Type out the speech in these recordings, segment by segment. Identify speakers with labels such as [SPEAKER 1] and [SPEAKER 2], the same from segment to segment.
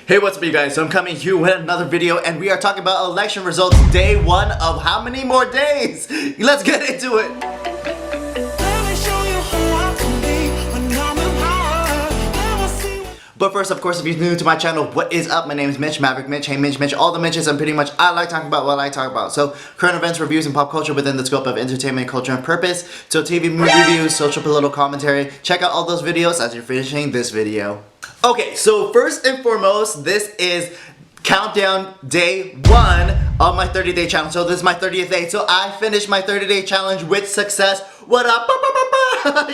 [SPEAKER 1] Hey, what's up you guys? So I'm coming here with another video and we are talking about election results day 1 of how many more days? Let's get into it. But first, of course, if you're new to my channel, what is up? My name is Mitch, Maverick Mitch. Hey Mitch, all the Mitches, and pretty much I like talking about what I talk about. So current events, reviews, and pop culture within the scope of entertainment, culture, and purpose. So TV, movie reviews, social, political commentary. Check out all those videos as you're finishing this video. Okay, so first and foremost, this is countdown day 1 of my 30-day challenge. So this is my 30th day. So I finished my 30-day challenge with success. What up?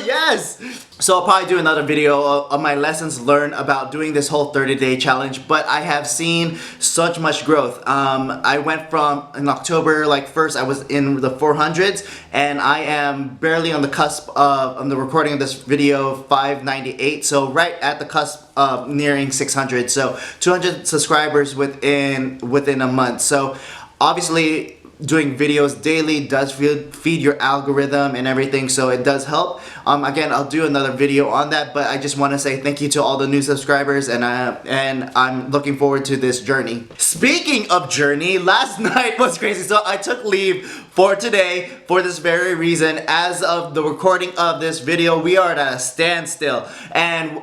[SPEAKER 1] Yes! So I'll probably do another video of my lessons learned about doing this whole 30-day challenge, but I have seen such much growth. I went from, in October, like first I was in the 400s, and I am barely on the cusp of, on the recording of this video, 598, so right at the cusp of nearing 600, so 200 subscribers within a month. So obviously doing videos daily does feed your algorithm and everything, so it does help. Again, I'll do another video on that, but I just want to say thank you to all the new subscribers, and I'm looking forward to this journey. Speaking of journey, last night was crazy, so I took leave for today for this very reason. As of the recording of this video, we are at a standstill, and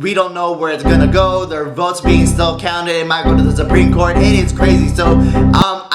[SPEAKER 1] we don't know where it's gonna go. There are votes being still counted. It might go to the Supreme Court. It is crazy. So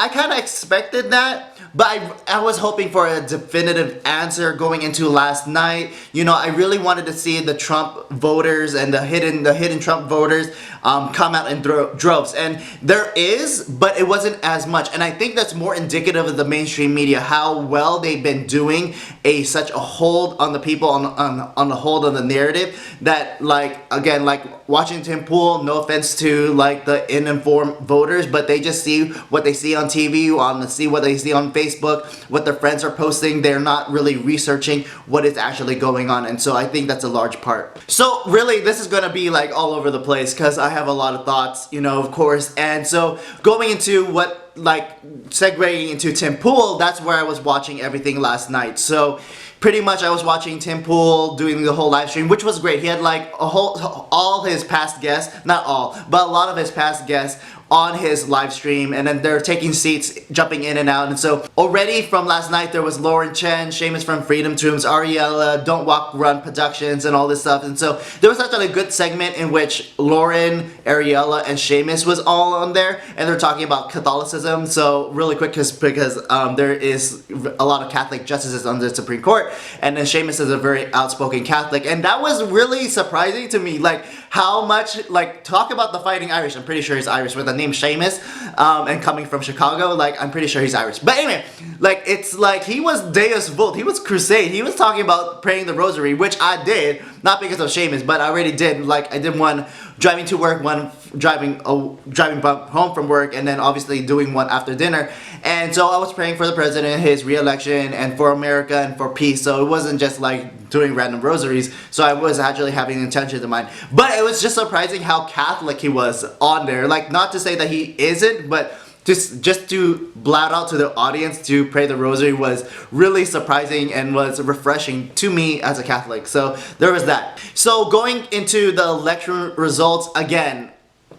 [SPEAKER 1] I kind of expected that, but I was hoping for a definitive answer going into last night. You know, I really wanted to see the Trump voters and the hidden Trump voters come out in droves, and there is, but it wasn't as much. And I think that's more indicative of the mainstream media, how well they've been doing such a hold on the people, on the hold on the narrative, that, like, again, like watching Tim Pool, no offense to like the uninformed voters, but they just see what they see on TV, see what they see on Facebook, what their friends are posting. They're not really researching what is actually going on, and so I think that's a large part. So really, this is gonna be like all over the place because I have a lot of thoughts, you know, of course. And so going into what, like, segueing into Tim Pool, that's where I was watching everything last night. So pretty much I was watching Tim Pool doing the whole live stream, which was great. He had like all his past guests, not all, but a lot of his past guests on his live stream, and then they're taking seats, jumping in and out. And so already from last night, there was Lauren Chen, Seamus from Freedom Tombs, Ariella, Don't Walk Run Productions, and all this stuff. And so there was actually a good segment in which Lauren, Ariella, and Seamus was all on there, and they're talking about Catholicism. So really quick, because there is a lot of Catholic justices on the Supreme Court, and then Seamus is a very outspoken Catholic, and that was really surprising to me, like how much, like, talk about the Fighting Irish. I'm pretty sure he's Irish with the name Seamus, and coming from Chicago, like, I'm pretty sure he's Irish. But anyway, like, it's like he was Deus Vult, he was Crusade, he was talking about praying the rosary, which I did, not because of Seamus, but I already did. Like, I did one driving to work, one driving home from work, and then obviously doing one after dinner. And so I was praying for the president, his re-election, and for America, and for peace. So it wasn't just like doing random rosaries, so I was actually having intentions in mind. But it was just surprising how Catholic he was on there. Like, not to say that he isn't, but just to blab out to the audience to pray the rosary was really surprising and was refreshing to me as a Catholic. So there was that. So going into the election results, again,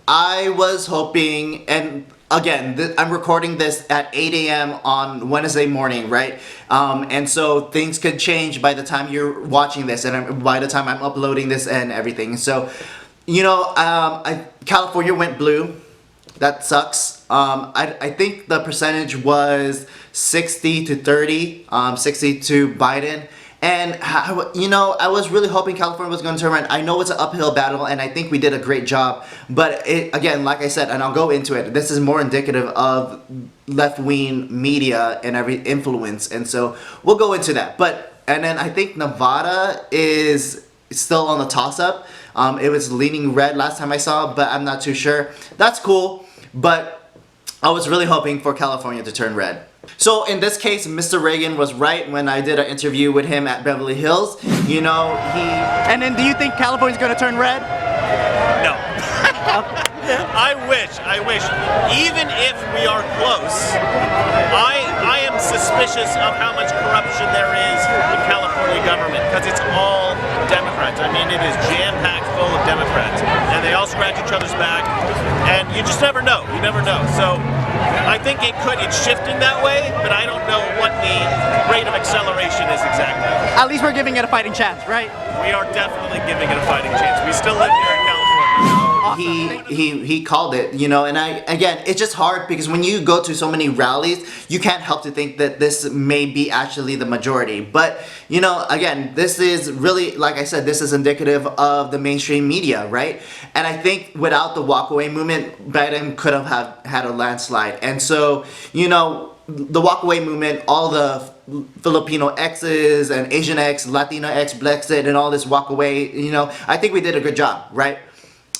[SPEAKER 1] I was hoping, and again, I'm recording this at 8 a.m. on Wednesday morning, right? And so things could change by the time you're watching this, and by the time I'm uploading this and everything. So, you know, California went blue. That sucks. I think the percentage was 60 to 30, 60 to Biden. And, you know, I was really hoping California was going to turn around. I know it's an uphill battle, and I think we did a great job. But, again, like I said, and I'll go into it, this is more indicative of left-wing media and every influence. And so we'll go into that. And then I think Nevada is still on the toss-up. It was leaning red last time I saw, but I'm not too sure. That's cool, but I was really hoping for California to turn red. So in this case, Mr. Reagan was right when I did an interview with him at Beverly Hills. You know, And then do you think California's gonna turn red?
[SPEAKER 2] No. I wish. Even if we are close, I am suspicious of how much corruption there is in California government, because it's all Democrats. I mean, it is jam-packed full of Democrats, and they all scratch each other's back, and you just never know. You never know. So I think it's shifting that way, but I don't know what the rate of acceleration is exactly.
[SPEAKER 3] At least we're giving it a fighting chance, right?
[SPEAKER 2] We are definitely giving it a fighting chance. We still live here in California.
[SPEAKER 1] He called it, you know, and again, it's just hard because when you go to so many rallies, you can't help to think that this may be actually the majority. But, you know, again, this is really, like I said, this is indicative of the mainstream media, right? And I think without the walkaway movement, Biden could have had a landslide. And so, you know, the walkaway movement, all the Filipino X's and Asian X, Latina X, Brexit, and all this walkaway, you know, I think we did a good job, right?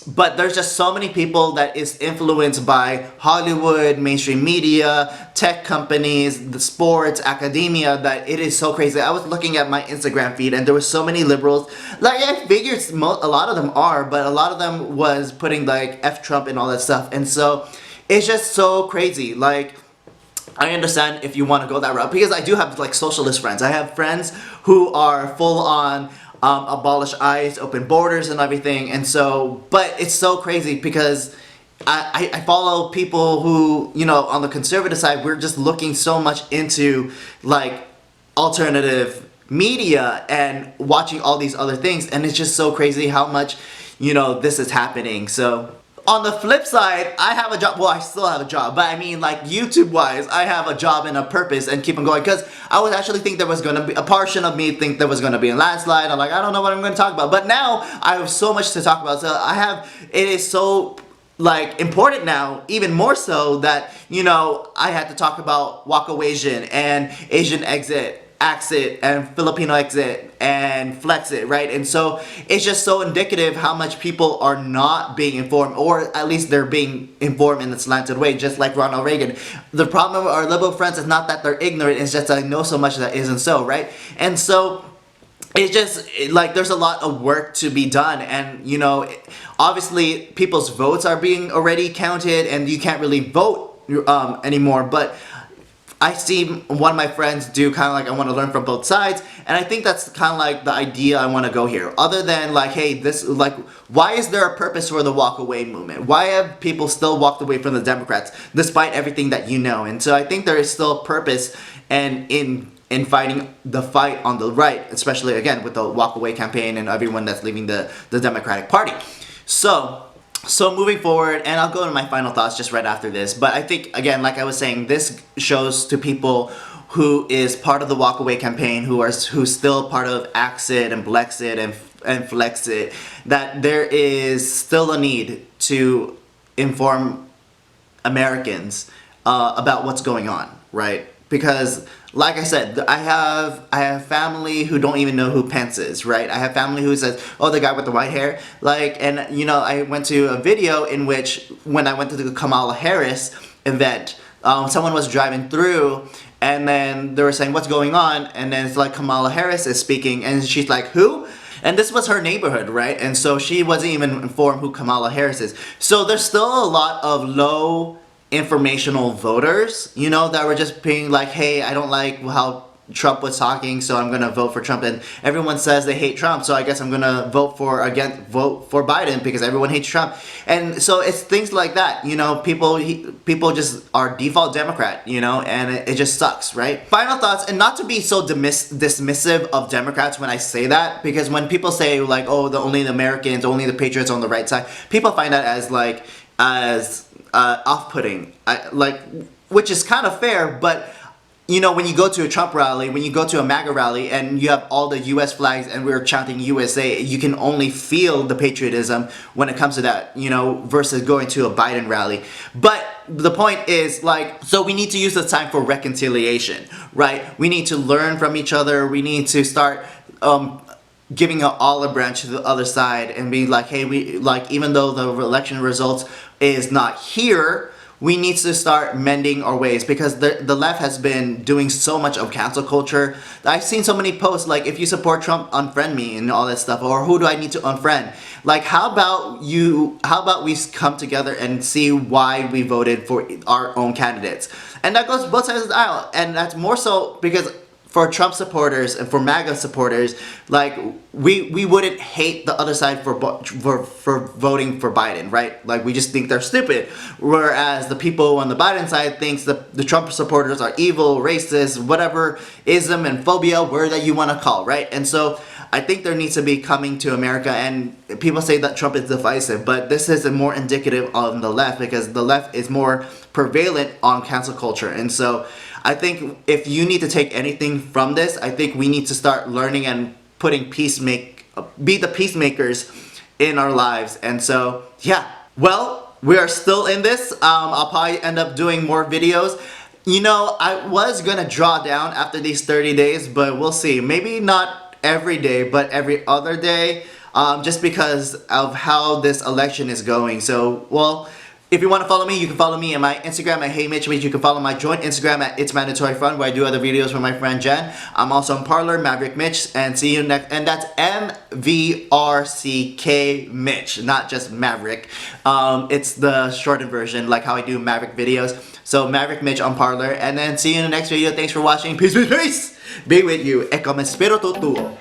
[SPEAKER 1] But there's just so many people that is influenced by Hollywood, mainstream media, tech companies, the sports, academia, that it is so crazy. I was looking at my Instagram feed and there were so many liberals. Like, I figured a lot of them are, but a lot of them was putting like F Trump and all that stuff. And so it's just so crazy. Like, I understand if you want to go that route, because I do have like socialist friends. I have friends who are full on abolish ICE, open borders and everything, and so, but it's so crazy because I follow people who, you know, on the conservative side, we're just looking so much into like alternative media and watching all these other things, and it's just so crazy how much, you know, this is happening. So on the flip side, I have a job. Well, I still have a job, but I mean, like, YouTube-wise, I have a job and a purpose and keep on going, because I would actually think there was going to be, a portion of me think there was going to be a landslide. I'm like, I don't know what I'm going to talk about, but now I have so much to talk about. So it is so, like, important now, even more so, that, you know, I had to talk about Walkaway and Asian exit, Axit, and Filipino exit, and Flexit, right? And so it's just so indicative how much people are not being informed, or at least they're being informed in a slanted way, just like Ronald Reagan. The problem with our liberal friends is not that they're ignorant, it's just that I know so much that isn't so, right? And so it's just, like, there's a lot of work to be done, and, you know, obviously people's votes are being already counted, and you can't really vote anymore, but I see one of my friends do kind of like, I want to learn from both sides, and I think that's kind of like the idea I want to go here. Other than like, hey, this, like, why is there a purpose for the walkaway movement? Why have people still walked away from the Democrats despite everything that you know? And so I think there is still purpose and in fighting the fight on the right, especially again with the walkaway campaign and everyone that's leaving the Democratic Party. So moving forward, and I'll go into my final thoughts just right after this, but I think, again, like I was saying, this shows to people who is part of the Walkaway campaign, who's still part of Axit and Brexit and Flexit, that there is still a need to inform Americans about what's going on, right? Because, like I said, I have family who don't even know who Pence is, right? I have family who says, oh, the guy with the white hair. Like, and, you know, I went to a video in which, when I went to the Kamala Harris event, someone was driving through, and then they were saying, what's going on? And then it's like, Kamala Harris is speaking, and she's like, who? And this was her neighborhood, right? And so she wasn't even informed who Kamala Harris is. So there's still a lot of low informational voters, you know, that were just being like, hey, I don't like how Trump was talking, so I'm gonna vote for Trump, and everyone says they hate Trump, so I guess I'm gonna vote for Biden because everyone hates Trump. And so it's things like that, you know, people just are default Democrat, you know, and it just sucks, right? Final thoughts, and not to be so dismissive of Democrats when I say that, because when people say like, oh, only the Americans, only the patriots on the right side, people find that as like, off-putting, which is kind of fair, but you know, when you go to a Trump rally, when you go to a MAGA rally, and you have all the US flags and we're chanting USA, you can only feel the patriotism when it comes to that, you know, versus going to a Biden rally. But the point is, like, so we need to use this time for reconciliation, right? We need to learn from each other. We need to start giving an olive branch to the other side and be like, hey, even though the election results is not here, we need to start mending our ways, because the left has been doing so much of cancel culture. I've seen so many posts like, if you support Trump, unfriend me and all that stuff, or who do I need to unfriend? Like, how about we come together and see why we voted for our own candidates? And that goes both sides of the aisle, and that's more so because for Trump supporters and for MAGA supporters, like, we wouldn't hate the other side for voting for Biden, right? Like, we just think they're stupid. Whereas the people on the Biden side thinks the Trump supporters are evil, racist, whatever ism and phobia, word that you want to call, right? And so I think there needs to be coming to America, and people say that Trump is divisive, but this is more indicative of the left, because the left is more prevalent on cancel culture. And so I think if you need to take anything from this, I think we need to start learning and be the peacemakers in our lives. And so, yeah. Well, we are still in this. I'll probably end up doing more videos. You know, I was gonna draw down after these 30 days, but we'll see. Maybe not every day, but every other day, just because of how this election is going. So, well, if you want to follow me, you can follow me on my Instagram at Hey Mitch. You can follow my joint Instagram at It's Mandatory Fun, where I do other videos with my friend Jen. I'm also on Parler, Maverick Mitch, and see you next. And that's MVRCK Mitch, not just Maverick. It's the shortened version, like how I do Maverick videos. So Maverick Mitch on Parler, and then see you in the next video. Thanks for watching. Peace, peace, peace. Be with you. E come spero tuo.